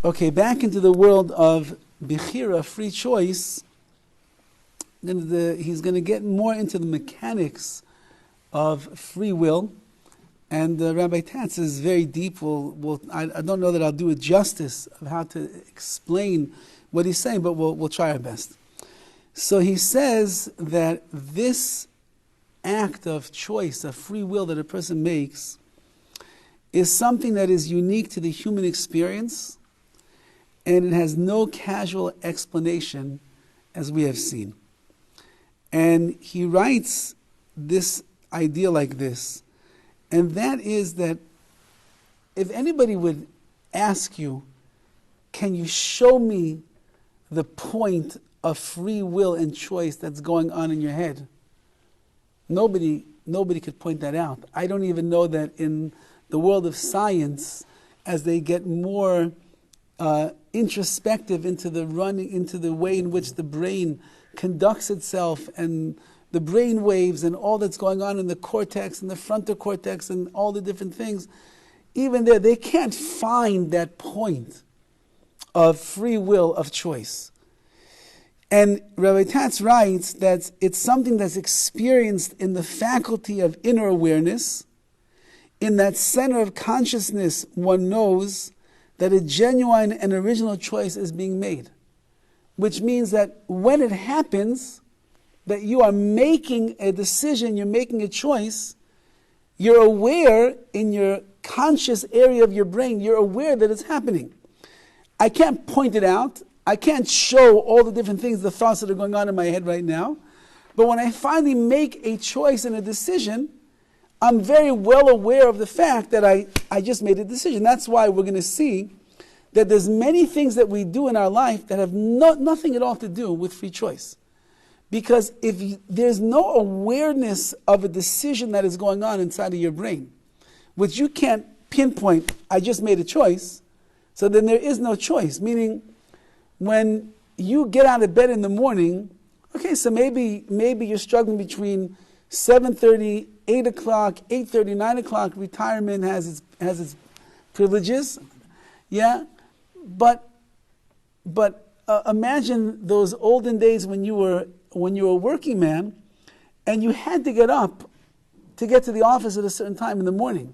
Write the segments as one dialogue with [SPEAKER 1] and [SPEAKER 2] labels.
[SPEAKER 1] Okay, back into the world of Bechira, free choice. He's going to get more into the mechanics of free will. And Rabbi Tatz is very deep. I don't know that I'll do it justice of how to explain what he's saying, but we'll try our best. So he says that this act of choice, of free will that a person makes, is something that is unique to the human experience, and it has no casual explanation, as we have seen. And he writes this idea like this, and that is that if anybody would ask you, can you show me the point of free will and choice that's going on in your head? Nobody could point that out. I don't even know that in the world of science, as they get more introspective into the way in which the brain conducts itself, and the brain waves and all that's going on in the cortex and the frontal cortex and all the different things, even there, they can't find that point of free will, of choice. And Rabbi Tatz writes that it's something that's experienced in the faculty of inner awareness. In that center of consciousness, one knows that a genuine and original choice is being made. Which means that when it happens, that you are making a decision, you're making a choice, you're aware in your conscious area of your brain, you're aware that it's happening. I can't point it out. I can't show all the different things, the thoughts that are going on in my head right now. But when I finally make a choice and a decision, I'm very well aware of the fact that I just made a decision. That's why we're going to see that there's many things that we do in our life that have nothing at all to do with free choice. Because if there's no awareness of a decision that is going on inside of your brain, which you can't pinpoint, I just made a choice, so then there is no choice. Meaning, when you get out of bed in the morning, okay, so maybe you're struggling between 7:30, 8 o'clock, 8:30, 9 o'clock. Retirement has its privileges, yeah. But imagine those olden days when you were a working man, and you had to get up to get to the office at a certain time in the morning.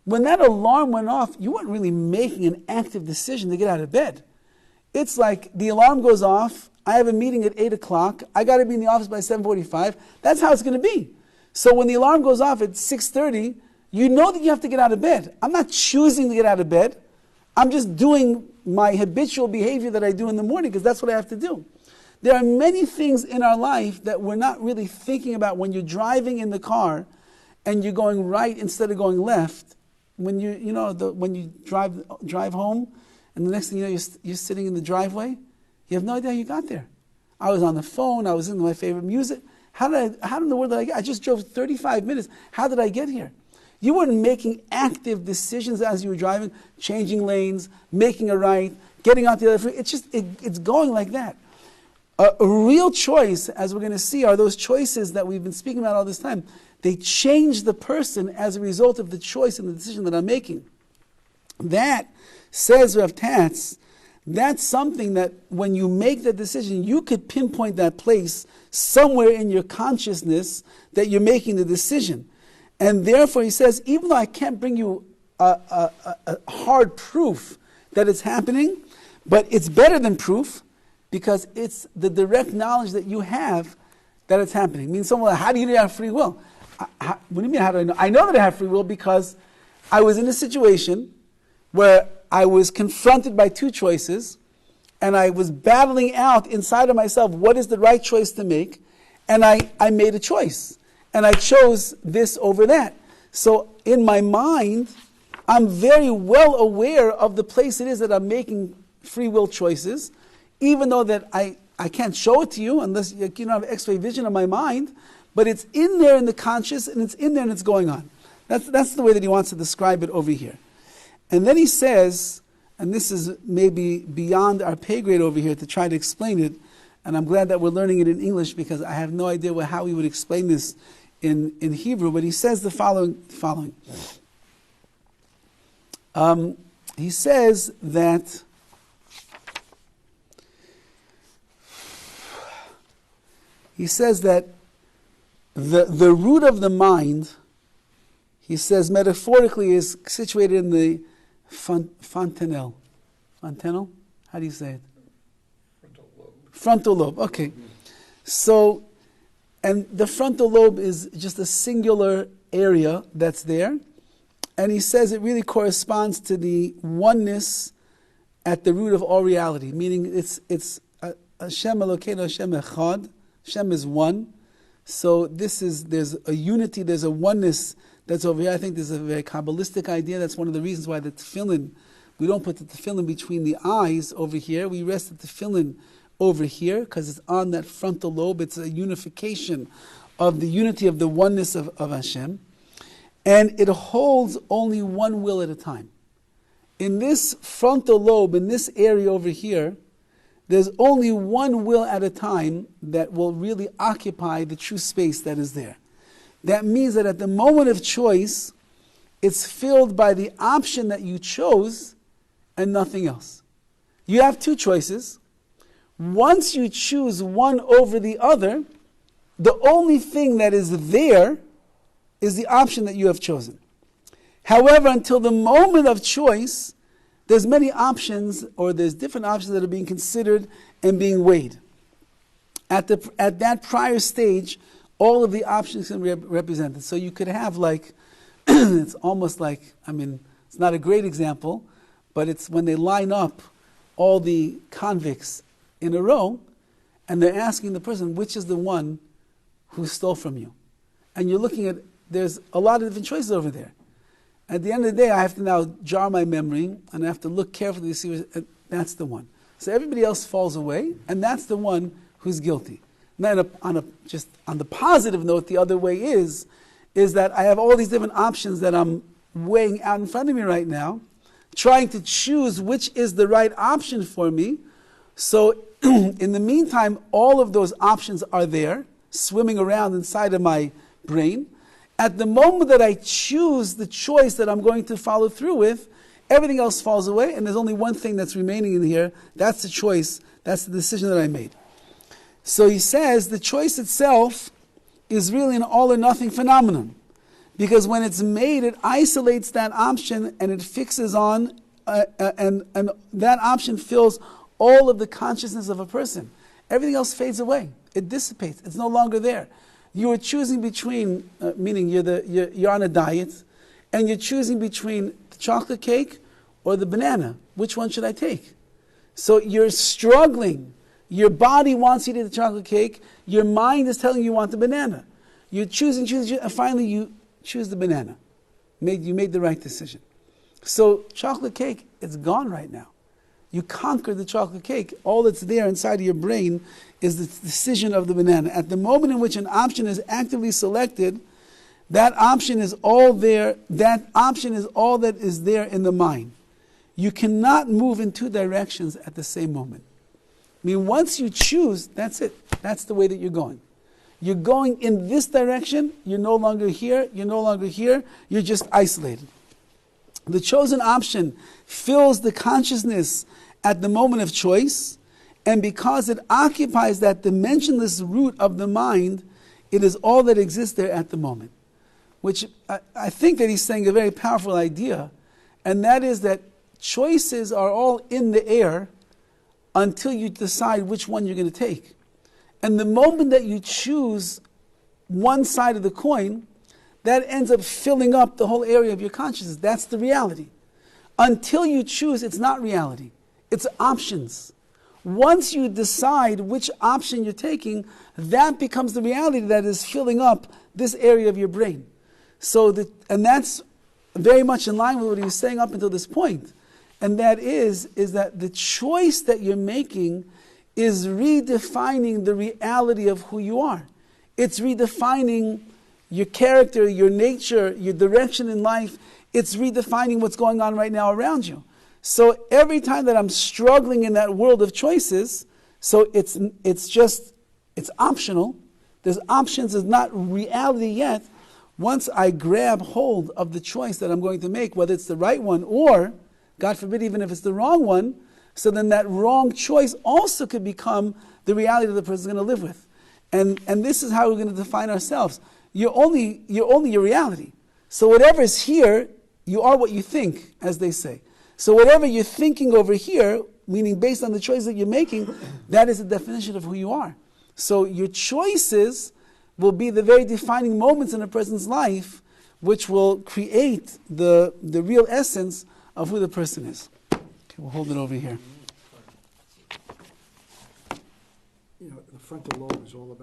[SPEAKER 1] When that alarm went off, you weren't really making an active decision to get out of bed. It's like the alarm goes off, I have a meeting at 8 o'clock, I got to be in the office by 7:45. That's how it's going to be. So when the alarm goes off at 6:30, you know that you have to get out of bed. I'm not choosing to get out of bed. I'm just doing my habitual behavior that I do in the morning because that's what I have to do. There are many things in our life that we're not really thinking about when you're driving in the car and you're going right instead of going left. When when you drive home, and the next thing you know, you're sitting in the driveway. You have no idea how you got there. I was on the phone. I was into my favorite music. How in the world did I get? I just drove 35 minutes. How did I get here? You weren't making active decisions as you were driving, changing lanes, making a right, getting out the other freeway. It's going like that. A real choice, as we're going to see, are those choices that we've been speaking about all this time. They change the person as a result of the choice and the decision that I'm making. That, says Rav Tatz, that's something that when you make that decision, you could pinpoint that place somewhere in your consciousness that you're making the decision. And therefore, he says, even though I can't bring you a hard proof that it's happening, but it's better than proof because it's the direct knowledge that you have that it's happening. I mean, someone, how do you have free will? What do you mean, how do I know? I know that I have free will because I was in a situation where I was confronted by two choices, and I was battling out inside of myself what is the right choice to make, and I made a choice, and I chose this over that. So in my mind, I'm very well aware of the place it is that I'm making free will choices, even though that I can't show it to you unless you don't have X-ray vision of my mind, but it's in there in the conscious, and it's in there and it's going on. That's the way that he wants to describe it over here. And then he says, and this is maybe beyond our pay grade over here to try to explain it, and I'm glad that we're learning it in English because I have no idea how he would explain this in Hebrew, but he says the following. He says that He says that the root of the mind, he says metaphorically, is situated in the fontanelle. Fontanelle? How do you say it?
[SPEAKER 2] Frontal lobe.
[SPEAKER 1] Frontal lobe, okay. So, and the frontal lobe is just a singular area that's there. And he says it really corresponds to the oneness at the root of all reality, meaning it's Hashem Elokeinu Hashem Echad. Hashem is one. So there's a unity, there's a oneness that's over here. I think there's a very Kabbalistic idea. That's one of the reasons why the tefillin, we don't put the tefillin between the eyes over here. We rest the tefillin over here because it's on that frontal lobe. It's a unification of the unity of the oneness of Hashem. And it holds only one will at a time. In this frontal lobe, in this area over here, there's only one will at a time that will really occupy the true space that is there. That means that at the moment of choice, it's filled by the option that you chose and nothing else. You have two choices. Once you choose one over the other, the only thing that is there is the option that you have chosen. However, until the moment of choice, there's many options, or there's different options that are being considered and being weighed. At that prior stage, all of the options can be represented. So you could have it's almost like, it's not a great example, but it's when they line up all the convicts in a row, and they're asking the person, which is the one who stole from you? And you're looking at, there's a lot of different choices over there. At the end of the day, I have to now jar my memory, and I have to look carefully to see that's the one. So everybody else falls away, and that's the one who's guilty. Now, on the positive note, the other way is that I have all these different options that I'm weighing out in front of me right now, trying to choose which is the right option for me. So in the meantime, all of those options are there, swimming around inside of my brain. At the moment that I choose the choice that I'm going to follow through with, everything else falls away, and there's only one thing that's remaining in here. That's the choice. That's the decision that I made. So he says the choice itself is really an all or nothing phenomenon. Because when it's made, it isolates that option and it fixes on, and that option fills all of the consciousness of a person. Everything else fades away. It dissipates. It's no longer there. You are choosing between, meaning you're on a diet, and you're choosing between the chocolate cake or the banana. Which one should I take? So you're struggling. Your body wants you to eat the chocolate cake. Your mind is telling you want the banana. You're choosing, and finally you choose the banana. You made the right decision. So chocolate cake, it's gone right now. You conquered the chocolate cake. All that's there inside of your brain is the decision of the banana. At the moment in which an option is actively selected, that option is all there. That option is all that is there in the mind. You cannot move in two directions at the same moment. Once you choose, that's it. That's the way that you're going. You're going in this direction. You're no longer here. You're no longer here. You're just isolated. The chosen option fills the consciousness at the moment of choice, and because it occupies that dimensionless root of the mind, it is all that exists there at the moment. Which I think that he's saying a very powerful idea, and that is that choices are all in the air until you decide which one you're going to take. And the moment that you choose one side of the coin, that ends up filling up the whole area of your consciousness. That's the reality. Until you choose, it's not reality. It's options. Once you decide which option you're taking, that becomes the reality that is filling up this area of your brain. And that's very much in line with what he was saying up until this point. And that is that the choice that you're making is redefining the reality of who you are. It's redefining your character, your nature, your direction in life. It's redefining what's going on right now around you. So every time that I'm struggling in that world of choices, so it's optional. There's options, it's not reality yet. Once I grab hold of the choice that I'm going to make, whether it's the right one or, God forbid, even if it's the wrong one, so then that wrong choice also could become the reality that the person's going to live with. And this is how we're going to define ourselves. You're only your reality. So whatever's here, you are what you think, as they say. So whatever you're thinking over here, meaning based on the choices that you're making, that is the definition of who you are. So your choices will be the very defining moments in a person's life, which will create the real essence of who the person is. Okay, we'll hold it over here.
[SPEAKER 3] The frontal lobe is all about